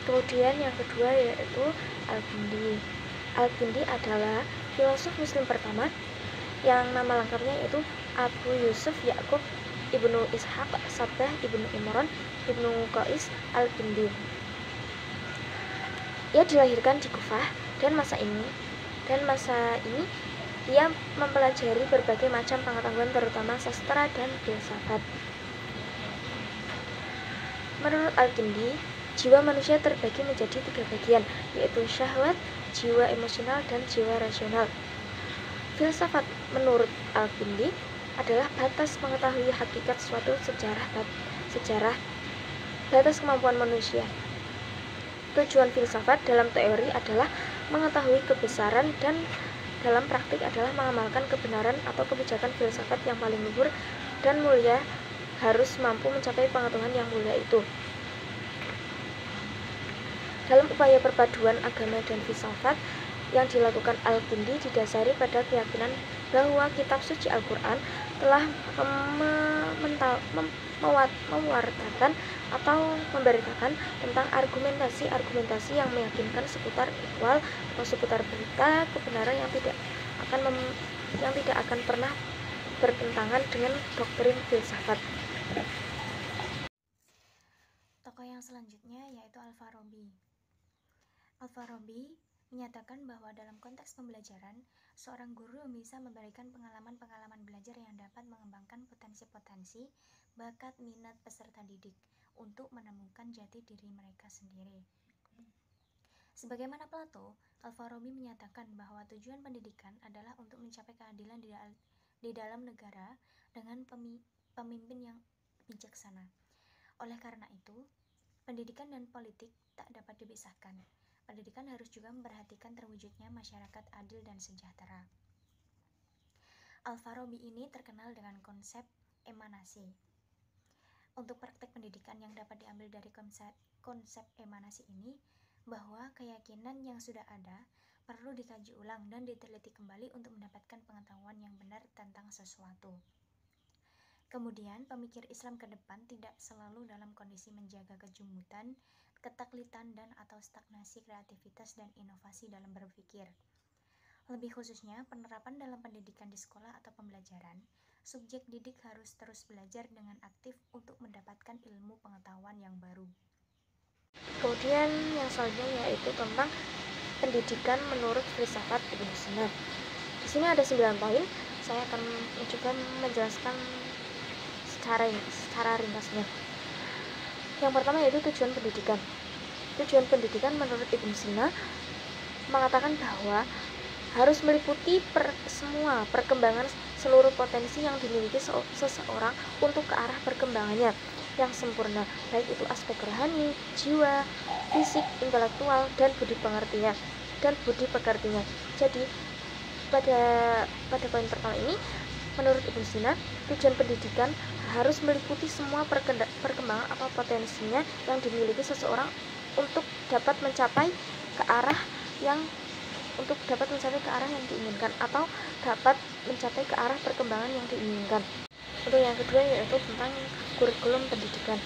Kemudian yang kedua yaitu Al-Kindi. Al-Kindi adalah filosof muslim pertama yang nama lengkapnya yaitu Abu Yusuf Ya'qub Ibnu Ishaq Sabbah Ibnu Imran Ibnu Qais Al-Kindi. Ia dilahirkan di Kufah dan masa ini ia mempelajari berbagai macam pengetahuan terutama sastra dan filsafat. Menurut Al-Kindi, jiwa manusia terbagi menjadi 3 bagian, yaitu syahwat, jiwa emosional, dan jiwa rasional. Filsafat menurut Al-Kindi adalah batas mengetahui hakikat suatu sejarah batas kemampuan manusia. Tujuan filsafat dalam teori adalah mengetahui kebesaran dan dalam praktik adalah mengamalkan kebenaran atau kebijakan filsafat yang paling luhur dan mulia harus mampu mencapai pengetahuan yang mulia itu. Dalam upaya perpaduan agama dan filsafat yang dilakukan Al-Kindi didasari pada keyakinan bahwa kitab suci Al-Quran telah mewartakan atau memberitakan tentang argumentasi yang meyakinkan seputar ikhwal atau seputar berita kebenaran yang tidak akan pernah bertentangan dengan doktrin filsafat. Tokoh yang selanjutnya yaitu Al-Farabi. Al-Farabi menyatakan bahwa dalam konteks pembelajaran, seorang guru bisa memberikan pengalaman-pengalaman belajar yang dapat mengembangkan potensi-potensi, bakat, minat peserta didik untuk menemukan jati diri mereka sendiri. Sebagaimana Plato, Al-Farabi menyatakan bahwa tujuan pendidikan adalah untuk mencapai keadilan di dalam negara dengan pemimpin yang bijaksana. Oleh karena itu, pendidikan dan politik tak dapat dipisahkan. Pendidikan harus juga memperhatikan terwujudnya masyarakat adil dan sejahtera. Al-Farabi ini terkenal dengan konsep emanasi. Untuk praktek pendidikan yang dapat diambil dari konsep emanasi ini, bahwa keyakinan yang sudah ada perlu dikaji ulang dan diteliti kembali untuk mendapatkan pengetahuan yang benar tentang sesuatu. Kemudian, pemikir Islam ke depan tidak selalu dalam kondisi menjaga kejumutan, ketaklitan, dan atau stagnasi kreativitas dan inovasi dalam berpikir. Lebih khususnya, penerapan dalam pendidikan di sekolah atau pembelajaran, subjek didik harus terus belajar dengan aktif untuk mendapatkan ilmu pengetahuan yang baru. Kemudian yang selanjutnya yaitu tentang pendidikan menurut filsafat Ibnu Sina. Di sini ada 9 poin. Saya akan mencoba menjelaskan secara ringkasnya. Yang pertama yaitu tujuan pendidikan. Tujuan pendidikan menurut Ibnu Sina mengatakan bahwa harus meliputi semua perkembangan seluruh potensi yang dimiliki seseorang untuk ke arah perkembangannya yang sempurna, baik itu aspek rohani, jiwa, fisik, intelektual, dan budi pekertinya. Jadi pada poin pertama ini, menurut Ibnu Sina, tujuan pendidikan harus meliputi semua perkembangan atau potensinya yang dimiliki seseorang untuk dapat mencapai ke arah yang diinginkan atau dapat mencapai ke arah perkembangan yang diinginkan. Untuk yang kedua yaitu tentang kurikulum pendidikan.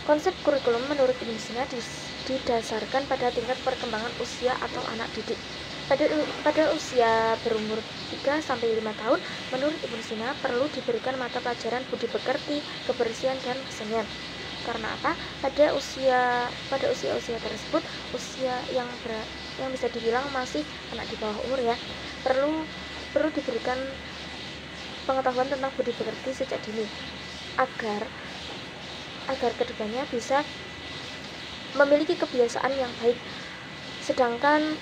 Konsep kurikulum menurut Ibnu Sina didasarkan pada tingkat perkembangan usia atau anak didik. Pada usia berumur 3-5 tahun, menurut Ibnu Sina perlu diberikan mata pelajaran budi pekerti, kebersihan, dan kesenian. Karena apa? Pada usia tersebut, usia yang bisa dibilang masih anak di bawah umur ya, perlu diberikan pengetahuan tentang budi pekerti sejak dini agar kedepannya bisa memiliki kebiasaan yang baik. Sedangkan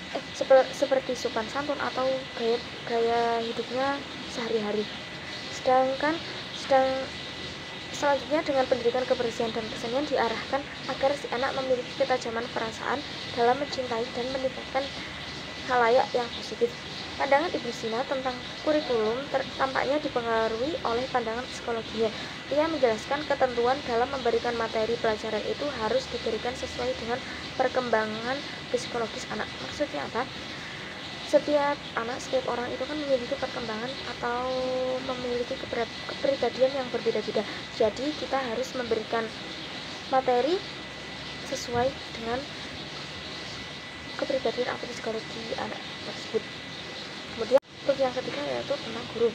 seperti sopan santun atau gaya hidupnya sehari-hari. Selanjutnya dengan pendidikan kebersihan dan kesenian diarahkan agar si anak memiliki ketajaman perasaan dalam mencintai dan meningkatkan khalayak yang positif. Pandangan Ibnu Sina tentang kurikulum tampaknya dipengaruhi oleh pandangan psikologinya. Ia menjelaskan ketentuan dalam memberikan materi pelajaran itu harus diberikan sesuai dengan perkembangan psikologis anak. Maksudnya apa? Setiap orang itu kan memiliki perkembangan atau memiliki kepribadian yang berbeda-beda. Jadi kita harus memberikan materi sesuai dengan kepribadian atau psikologi anak tersebut. Kemudian untuk yang ketiga yaitu tentang guru.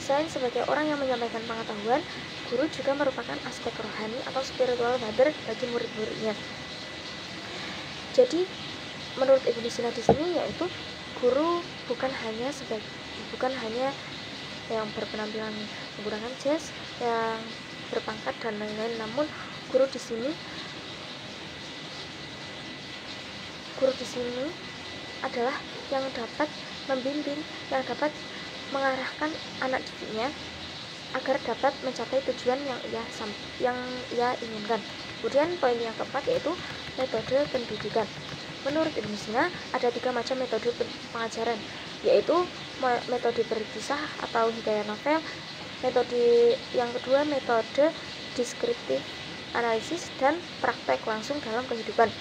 Selain sebagai orang yang menyampaikan pengetahuan, guru juga merupakan aspek rohani atau spiritual mother bagi murid-muridnya. Jadi menurut Ibnu Sina di sini yaitu guru bukan hanya yang berpenampilan menggunakan jas, yang berpangkat dan lain-lain, namun guru di sini adalah yang dapat membimbing, yang dapat mengarahkan anak didiknya agar dapat mencapai tujuan yang ia inginkan. Kemudian poin yang keempat yaitu metode pendidikan. Menurut Ibnu Sina ada 3 macam metode pengajaran, yaitu metode berkisah atau hikayat novel, metode yang kedua metode deskriptif analisis, dan praktek langsung dalam kehidupan.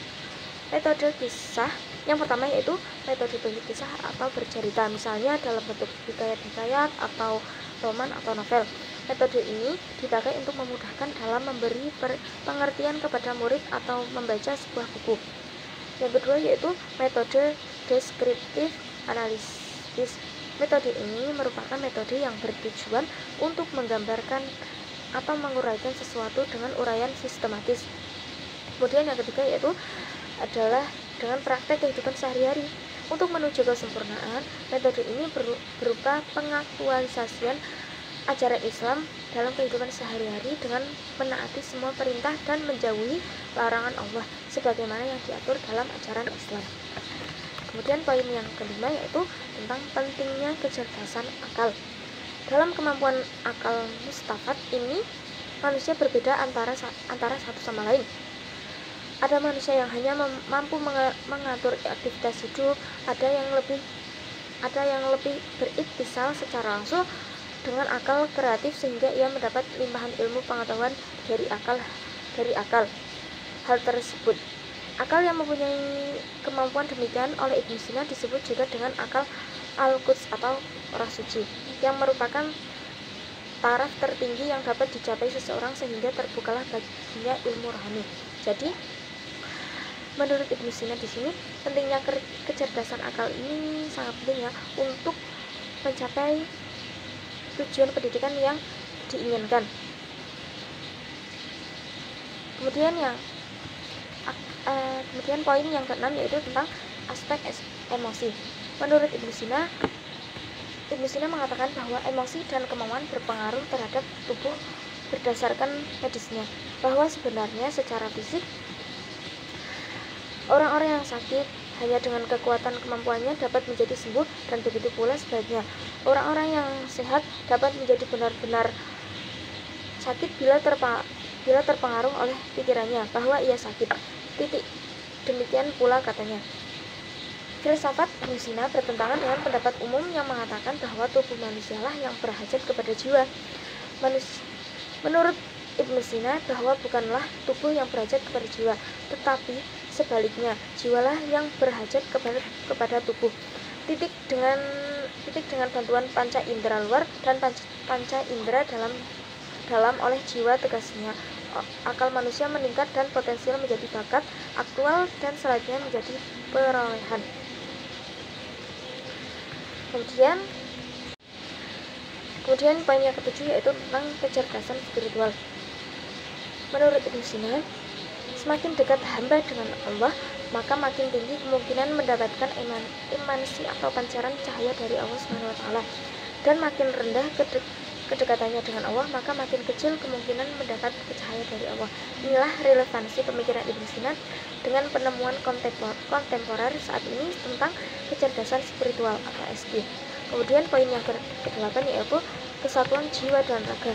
Metode kisah yang pertama yaitu metode berkisah atau bercerita, misalnya dalam bentuk hikayat-hikayat atau roman atau novel. Metode ini dipakai untuk memudahkan dalam memberi pengertian kepada murid atau membaca sebuah buku. Yang kedua yaitu metode deskriptif analisis. Metode ini merupakan metode yang bertujuan untuk menggambarkan atau menguraikan sesuatu dengan uraian sistematis. Kemudian yang ketiga yaitu adalah dengan praktek kehidupan sehari-hari. Untuk menuju kesempurnaan, metode ini berupa pengaktualisasian ajaran Islam dalam kehidupan sehari-hari dengan menaati semua perintah dan menjauhi larangan Allah sebagaimana yang diatur dalam ajaran Islam. Kemudian poin yang kelima yaitu tentang pentingnya kecerdasan akal. Dalam kemampuan akal mustafat ini, manusia berbeda antara satu sama lain. Ada manusia yang hanya mampu mengatur aktivitas hidup, ada yang lebih beriktisal secara langsung dengan akal kreatif sehingga ia mendapat limpahan ilmu pengetahuan dari akal. Hal tersebut, akal yang mempunyai kemampuan demikian oleh Ibnu Sina disebut juga dengan akal al-Quds atau roh suci, yang merupakan taraf tertinggi yang dapat dicapai seseorang sehingga terbukalah baginya ilmu rohani. Jadi menurut Ibnu Sina di sini pentingnya kecerdasan akal ini sangat penting ya untuk mencapai tujuan pendidikan yang diinginkan. Kemudian poin yang keenam yaitu tentang aspek emosi. Menurut Ibnu Sina mengatakan bahwa emosi dan kemauan berpengaruh terhadap tubuh berdasarkan medisnya, bahwa sebenarnya secara fisik orang-orang yang sakit hanya dengan kekuatan kemampuannya dapat menjadi sembuh, dan begitu pula sebaliknya. Orang-orang yang sehat dapat menjadi benar-benar sakit bila terpengaruh oleh pikirannya bahwa ia sakit. Demikian pula katanya. Filsafat Ibnu Sina bertentangan dengan pendapat umum yang mengatakan bahwa tubuh manusialah yang berhajat kepada jiwa. Menurut Ibnu Sina bahwa bukanlah tubuh yang berhajat kepada jiwa, tetapi sebaliknya, jiwalah yang berhajat kepada tubuh. Dengan bantuan panca indera luar dan panca indera dalam oleh jiwa, tegasnya akal manusia meningkat dan potensial menjadi bakat, aktual dan selanjutnya menjadi perolehan. Kemudian poin yang ketujuh yaitu tentang kecerdasan spiritual. Menurut Ibnu Sina, semakin dekat hamba dengan Allah, maka makin tinggi kemungkinan mendapatkan emansi atau pancaran cahaya dari Allah SWT. Dan makin rendah kedekatannya dengan Allah, maka makin kecil kemungkinan mendapat cahaya dari Allah. Inilah relevansi pemikiran Ibnu Sina dengan penemuan kontemporer saat ini tentang kecerdasan spiritual atau SQ. Kemudian poin yang ke-8 yaitu kesatuan jiwa dan raga.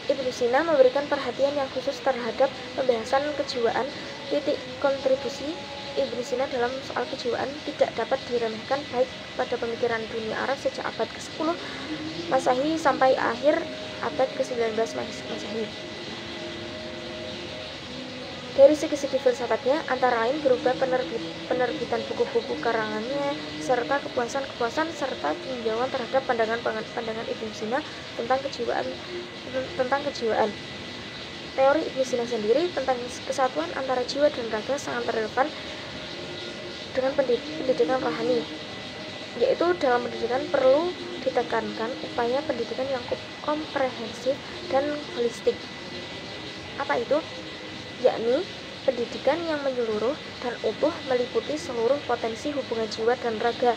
Ibnu Sina memberikan perhatian yang khusus terhadap pembahasan kejiwaan. Titik kontribusi Ibnu Sina dalam soal kejiwaan tidak dapat diremehkan, baik pada pemikiran dunia Arab sejak abad ke-10 Masehi sampai akhir abad ke-19 Masehi. Dari segi-segi filsafatnya, antara lain berupa penerbitan buku-buku karangannya, serta kepuasan serta tinjauan terhadap pandangan Ibnu Sina tentang kejiwaan. Teori Ibnu Sina sendiri tentang kesatuan antara jiwa dan raga sangat relevan dengan pendidikan rohani, yaitu dalam pendidikan perlu ditekankan upaya pendidikan yang komprehensif dan holistik. Apa itu? Yakni pendidikan yang menyeluruh dan utuh meliputi seluruh potensi hubungan jiwa dan raga,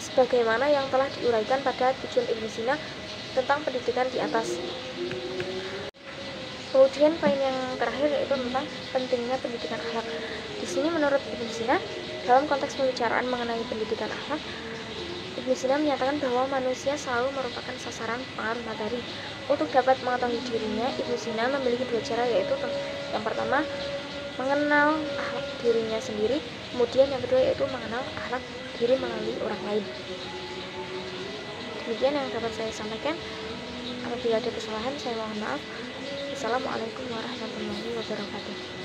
sebagaimana yang telah diuraikan pada tujuan Ibnu Sina tentang pendidikan di atas. Kemudian poin yang terakhir yaitu tentang pentingnya pendidikan akhlak. Di sini menurut Ibnu Sina, dalam konteks pembicaraan mengenai pendidikan akhlak, Ibnu Sina menyatakan bahwa manusia selalu merupakan sasaran pengaruh materi. Untuk dapat mengetahui dirinya, Ibnu Sina memiliki dua cara, yaitu yang pertama mengenal akhlak dirinya sendiri, kemudian yang kedua yaitu mengenal akhlak diri melalui orang lain. Demikian yang dapat saya sampaikan. Apabila ada kesalahan, saya mohon maaf. Assalamualaikum warahmatullahi wabarakatuh.